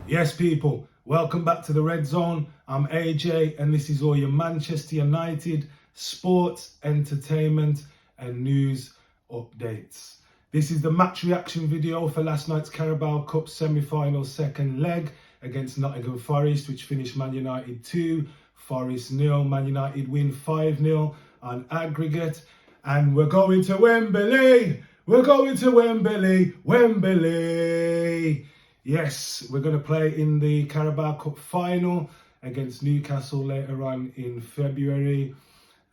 Yes, people, welcome back to the Red Zone. I'm AJ, and this is all your Manchester United sports, entertainment, and news updates. This is the match reaction video for last night's Carabao Cup semi-final second leg against Nottingham Forest, which finished Man United 2, Forest 0. Man United win 5-0 on aggregate. And we're going to Wembley! We're going to Wembley! Wembley! Yes, we're going to play in the Carabao Cup final against Newcastle later on in February.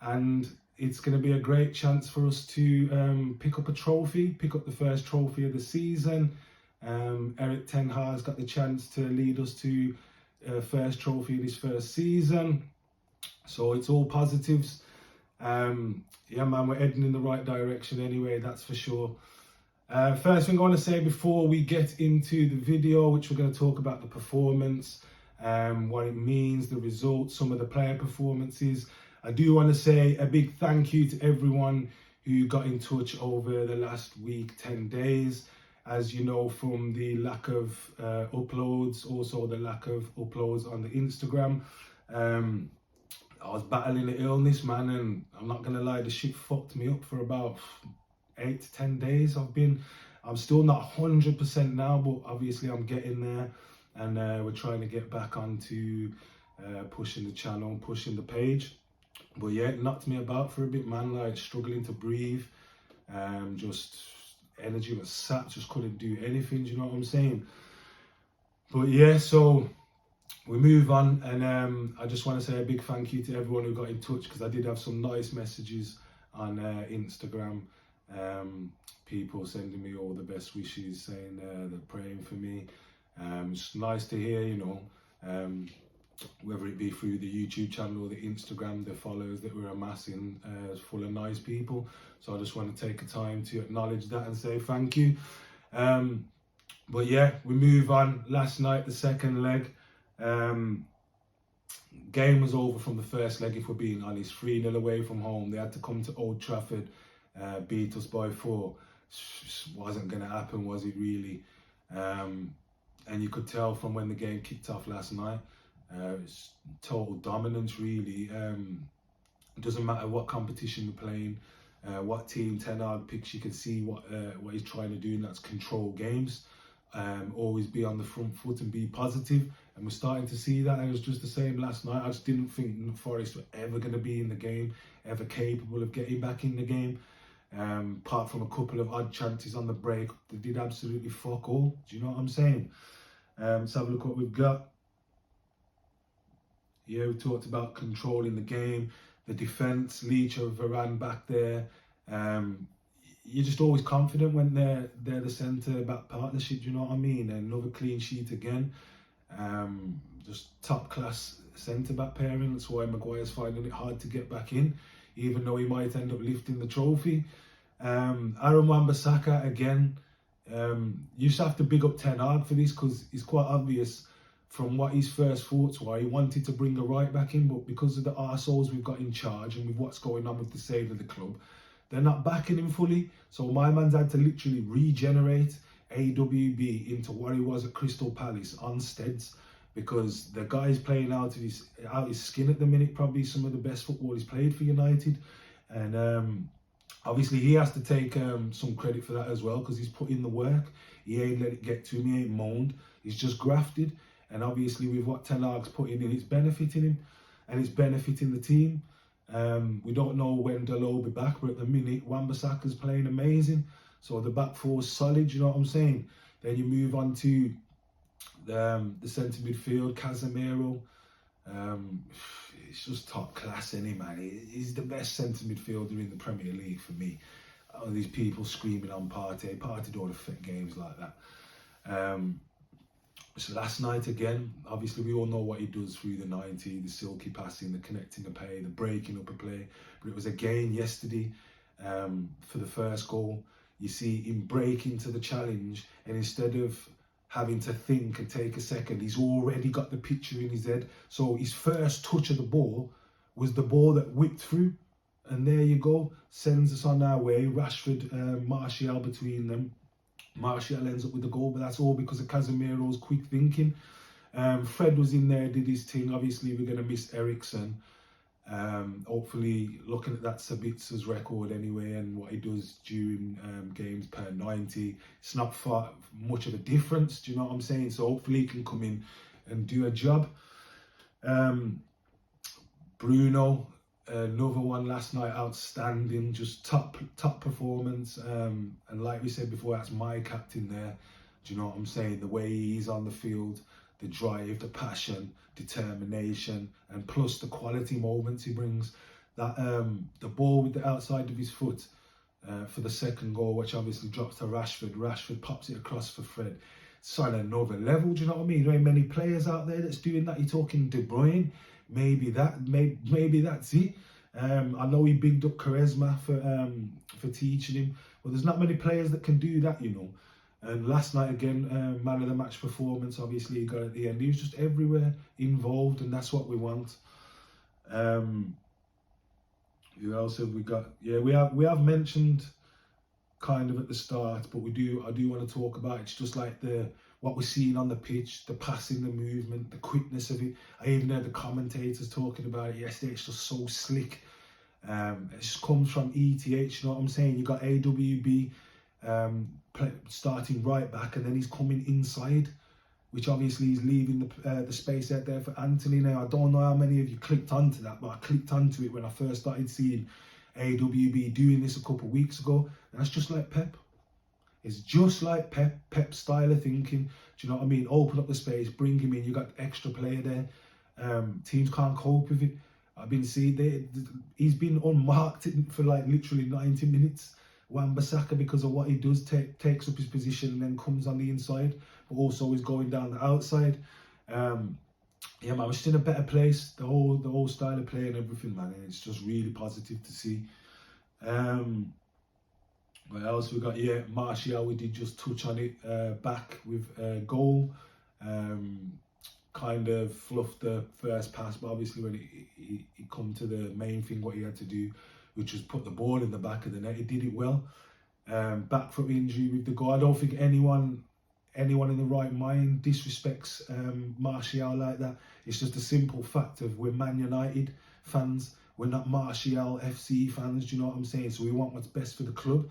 And it's going to be a great chance for us to pick up a trophy, pick up the first trophy of the season. Eric Ten Hag's got the chance to lead us to first trophy in his first season. So it's all positives. Yeah, man, we're heading in the right direction anyway, that's for sure. First thing I want to say before we get into the video, which we're going to talk about the performance, what it means, the results, some of the player performances. I do want to say a big thank you to everyone who got in touch over the last week, 10 days. As you know, from the lack of uploads, also the lack of uploads on the Instagram. I was battling the illness, man, and I'm not going to lie, the shit fucked me up for about 8 to 10 days. I'm still not 100% now, but obviously I'm getting there, and we're trying to get back onto pushing the channel, pushing the page. But yeah, it knocked me about for a bit, man, like struggling to breathe, just energy was sapped, just couldn't do anything, do you know what I'm saying? But yeah, so we move on, and I just want to say a big thank you to everyone who got in touch, because I did have some nice messages on Instagram. People sending me all the best wishes, saying they're praying for me. It's nice to hear, you know, whether it be through the YouTube channel or the Instagram, the followers that we're amassing is full of nice people. So I just want to take a time to acknowledge that and say thank you. But yeah, we move on. Last night, the second leg. Game was over from the first leg, if we're being honest. 3-0 away from home. They had to come to Old Trafford, beat us by 4. Just wasn't going to happen, was it really? And you could tell from when the game kicked off last night, it's total dominance, really. It doesn't matter what competition we're playing, what team Ten Hag picks, you can see what he's trying to do, and that's control games. Always be on the front foot and be positive, and we're starting to see that. And it was just the same last night. I just didn't think Forest were ever going to be in the game, ever capable of getting back in the game. Apart from a couple of odd chances on the break, they did absolutely fuck all. Do you know what I'm saying? Let's have a look what we've got. Yeah, we talked about controlling the game, the defence, Leach or Varane back there. You're just always confident when they're the centre-back partnership, do you know what I mean? And another clean sheet again. Just top-class centre-back pairing. That's why Maguire's finding it hard to get back in, even though he might end up lifting the trophy. Aaron Wan-Bissaka, again. You just have to big up Ten Hag for this, because it's quite obvious from what his first thoughts were. He wanted to bring the right back in, but because of the arseholes we've got in charge and with what's going on with the sale of the club, they're not backing him fully. So my man's had to literally regenerate AWB into what he was at Crystal Palace on Steads, because the guy's playing out his skin at the minute, probably some of the best football he's played for United. And obviously he has to take some credit for that as well, because he's put in the work. He ain't let it get to him, he ain't moaned, he's just grafted. And obviously with what Ten Hag's putting in, it's benefiting him and it's benefiting the team. We don't know when Dalot will be back, but at the minute, Wan-Bissaka's playing amazing. So the back four is solid, you know what I'm saying? Then you move on to the centre midfield, Casemiro. It's just top class, isn't he, man? He's the best centre midfielder in the Premier League for me. All these people screaming on Partey. Partey don't affect games like that. So last night again, obviously we all know what he does through the 90, the silky passing, the connecting the play, the breaking up a play. But it was again yesterday for the first goal. You see him break into the challenge, and instead of having to think and take a second, he's already got the picture in his head. So his first touch of the ball was the ball that whipped through. And there you go, sends us on our way. Rashford, Martial between them. Martial ends up with the goal, but that's all because of Casemiro's quick thinking. Fred was in there, did his thing. Obviously, we're going to miss Ericsson. Hopefully, looking at that Sabitza's record anyway, and what he does during games per 90, it's not far much of a difference. Do you know what I'm saying? So hopefully, he can come in and do a job. Bruno, another one last night, outstanding, just top performance. And like we said before, that's my captain there. Do you know what I'm saying? The way he's on the field, the drive, the passion, determination, and plus the quality moments he brings. That the ball with the outside of his foot for the second goal, which obviously drops to Rashford. Rashford pops it across for Fred. It's on another level. Do you know what I mean? There ain't many players out there that's doing that. You're talking De Bruyne. Maybe that's it. I know he bigged up Charisma for teaching him, but there's not many players that can do that, you know. And last night again, man of the match performance. Obviously, he got at the end. He was just everywhere involved, and that's what we want. Who else have we got? Yeah, we have mentioned kind of at the start, but I do want to talk about it. It's just like what we're seeing on the pitch, the passing, the movement, the quickness of it. I even heard the commentators talking about it yesterday. It's just so slick. It just comes from ETH, you know what I'm saying? You got AWB starting right back, and then he's coming inside, which obviously is leaving the space out there for Anthony. Now, I don't know how many of you clicked onto that, but I clicked onto it when I first started seeing AWB doing this a couple of weeks ago. And that's just like Pep. It's just like Pep's style of thinking. Do you know what I mean? Open up the space, bring him in. You got extra player there. Teams can't cope with it. I've been seeing he's been unmarked for like literally 90 minutes. Wan-Bissaka, because of what he does, takes up his position and then comes on the inside, but also is going down the outside. Yeah, man, we're just in a better place. The whole style of play and everything, man. And it's just really positive to see. What else we got? Yeah, Martial, we did just touch on it. Back with a goal. Kind of fluffed the first pass, but obviously when he come to the main thing, what he had to do, which was put the ball in the back of the net, he did it well. Back from injury with the goal. I don't think anyone in the right mind disrespects Martial like that. It's just a simple fact of we're Man United fans. We're not Martial FC fans, do you know what I'm saying? So we want what's best for the club.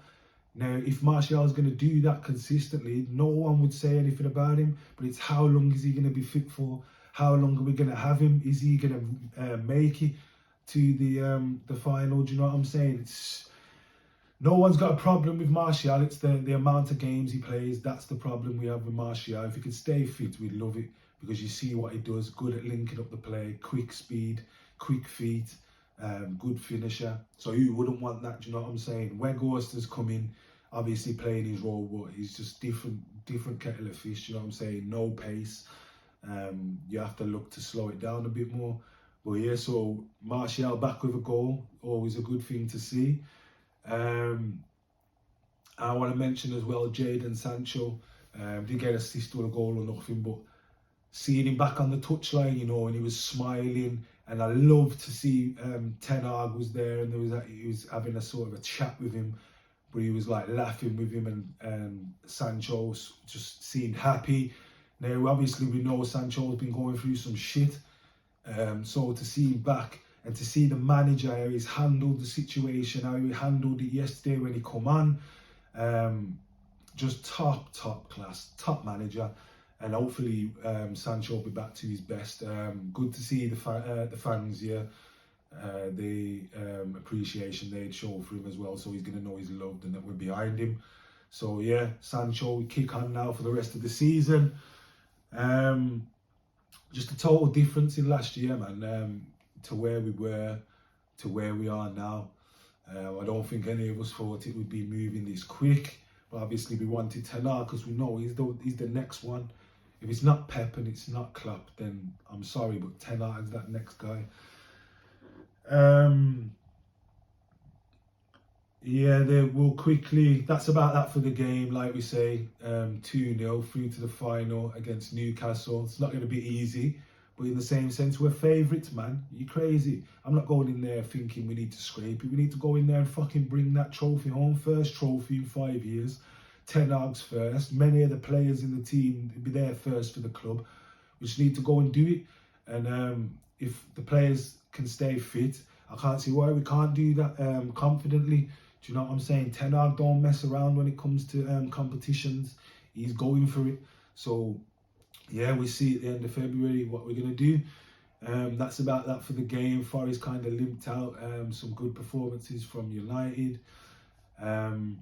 Now, if Martial is going to do that consistently, no one would say anything about him, but it's how long is he going to be fit for? How long are we going to have him? Is he going to make it to the final? Do you know what I'm saying? No one's got a problem with Martial. It's the amount of games he plays. That's the problem we have with Martial. If he could stay fit, we'd love it, because you see what he does. Good at linking up the play, quick speed, quick feet, good finisher. So who wouldn't want that? Do you know what I'm saying? Weghorst has come in, obviously playing his role, but he's just different kettle of fish. Do you know what I'm saying? No pace. You have to look to slow it down a bit more. But yeah, so Martial back with a goal, always a good thing to see. I want to mention as well, Jadon Sancho didn't get an assist or a goal or nothing, but seeing him back on the touchline, you know, and he was smiling, and I love to see Ten Hag was there, and he was having a sort of a chat with him, but he was like laughing with him, and Sancho just seemed happy. Now, obviously, we know Sancho has been going through some shit, so to see him back, and to see the manager, how he's handled the situation, how he handled it yesterday when he come on, just top class, top manager, and hopefully Sancho will be back to his best. Good to see the fans here, the appreciation they'd show for him as well, so he's going to know he's loved and that we're behind him. So yeah, Sancho, we kick on now for the rest of the season. Just a total difference in last year, man. To where we were, to where we are now. I don't think any of us thought it would be moving this quick, but obviously we wanted Ten Hag because we know he's the next one. If it's not Pep and it's not Klopp, then I'm sorry, but Ten Hag's that next guy. Yeah, they will quickly. That's about that for the game. Like we say, 2-0 through to the final against Newcastle. It's not going to be easy. But in the same sense, we're favourites, man. You're crazy. I'm not going in there thinking we need to scrape it. We need to go in there and fucking bring that trophy home. First trophy in 5 years. Ten Hag's first. Many of the players in the team will be there first for the club. We just need to go and do it. And if the players can stay fit, I can't see why we can't do that confidently. Do you know what I'm saying? Ten Hag don't mess around when it comes to competitions. He's going for it. So yeah, we see at the end of February what we're going to do. That's about that for the game. Forest kind of limped out. Some good performances from United. And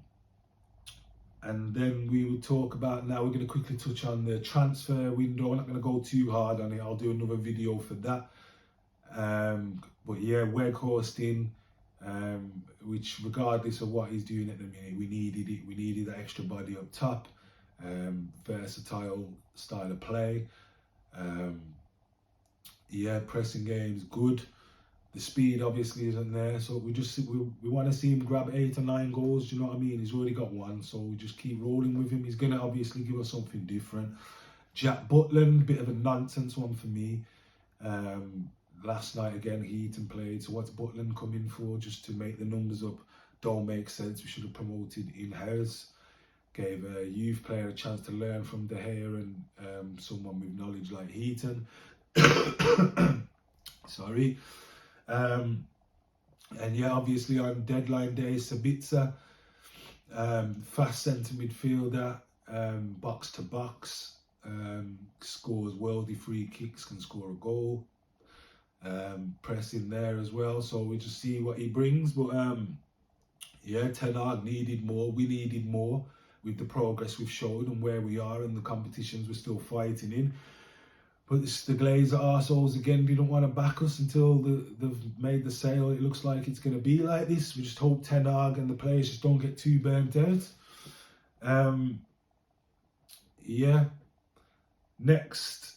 then we will talk about, now we're going to quickly touch on the transfer window. I'm not going to go too hard on it. I'll do another video for that. But yeah, Weghorst in, which regardless of what he's doing at the minute, we needed it. We needed that extra body up top. Versatile style of play. Yeah, pressing game's good. The speed obviously isn't there, so we want to see him grab 8 or 9 goals. Do you know what I mean? He's already got 1, so we just keep rolling with him. He's gonna obviously give us something different. Jack Butland, bit of a nonsense one for me. Last night again, Heaton played. So what's Butland coming for? Just to make the numbers up? Don't make sense. We should have promoted in-house. Gave a youth player a chance to learn from De Gea and someone with knowledge like Heaton. Sorry. And yeah, obviously on deadline day, Sabitzer, fast centre midfielder, box to box, scores worldy free kicks, can score a goal, pressing there as well. So we just see what he brings. But yeah, Ten Hag needed more. We needed more with the progress we've showed and where we are and the competitions we're still fighting in. But the Glazer arseholes again didn't want to back us until they've made the sale. It looks like it's going to be like this. We just hope Ten Hag and the players just don't get too burnt out. Yeah. Next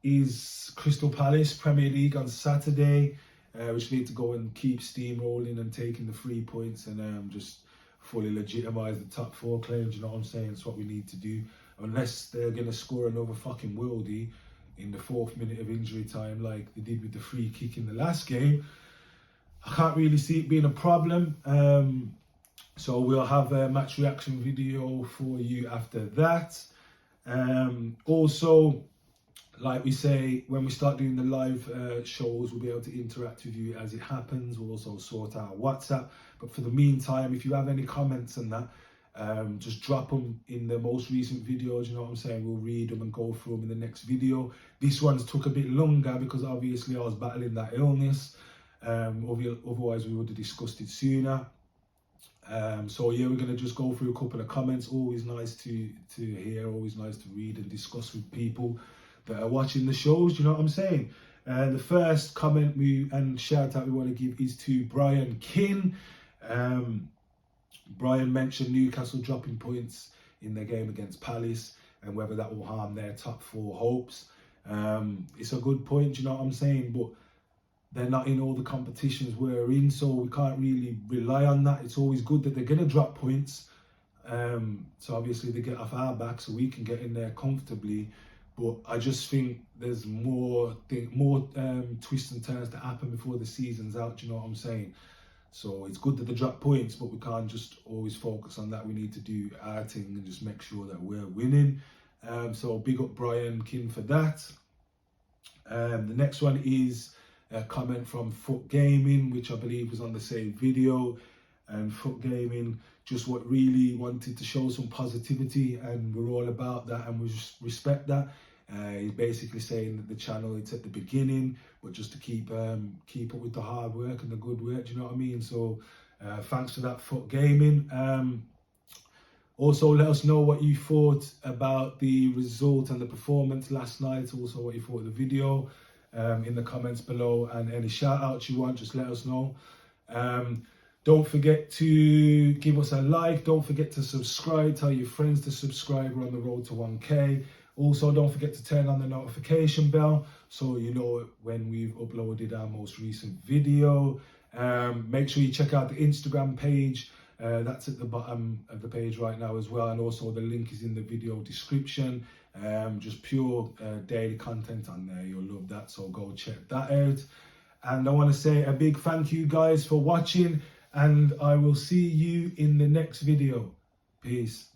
is Crystal Palace Premier League on Saturday. We just need to go and keep steamrolling and taking the 3 points and just fully legitimise the top 4 claims. You know what I'm saying? It's what we need to do. Unless they're going to score another fucking worldie in the 4th minute of injury time like they did with the free kick in the last game, I can't really see it being a problem. So we'll have a match reaction video for you after that. Also, like we say, when we start doing the live shows, we'll be able to interact with you as it happens. We'll also sort out WhatsApp. But for the meantime, if you have any comments on that, just drop them in the most recent videos. You know what I'm saying? We'll read them and go through them in the next video. This one's took a bit longer because obviously I was battling that illness. Otherwise we would have discussed it sooner. So yeah, we're going to just go through a couple of comments. Always nice to hear, always nice to read and discuss with people that are watching the shows. You know what I'm saying? The first comment and shout out we want to give is to Brian Kin. Brian mentioned Newcastle dropping points in their game against Palace and whether that will harm their top 4 hopes. It's a good point, you know what I'm saying, but they're not in all the competitions we're in, so we can't really rely on that. It's always good that they're going to drop points, so obviously they get off our back so we can get in there comfortably. But I just think there's more twists and turns to happen before the season's out, you know what I'm saying? So it's good that they drop points, but we can't just always focus on that. We need to do our thing and just make sure that we're winning. So big up Brian King for that. The next one is a comment from Foot Gaming, which I believe was on the same video. And Foot Gaming just really wanted to show some positivity, and we're all about that and we just respect that. He's basically saying that the channel, it's at the beginning, but just to keep up with the hard work and the good work, do you know what I mean? So thanks for that, Foot Gaming. Also, let us know what you thought about the result and the performance last night. Also, what you thought of the video in the comments below, and any shout outs you want, just let us know. Don't forget to give us a like. Don't forget to subscribe. Tell your friends to subscribe. We're on the road to 1K. Also, don't forget to turn on the notification bell so you know when we've uploaded our most recent video. Make sure you check out the Instagram page. That's at the bottom of the page right now as well. And also the link is in the video description. Just pure daily content on there. You'll love that. So go check that out. And I want to say a big thank you guys for watching. And I will see you in the next video. Peace.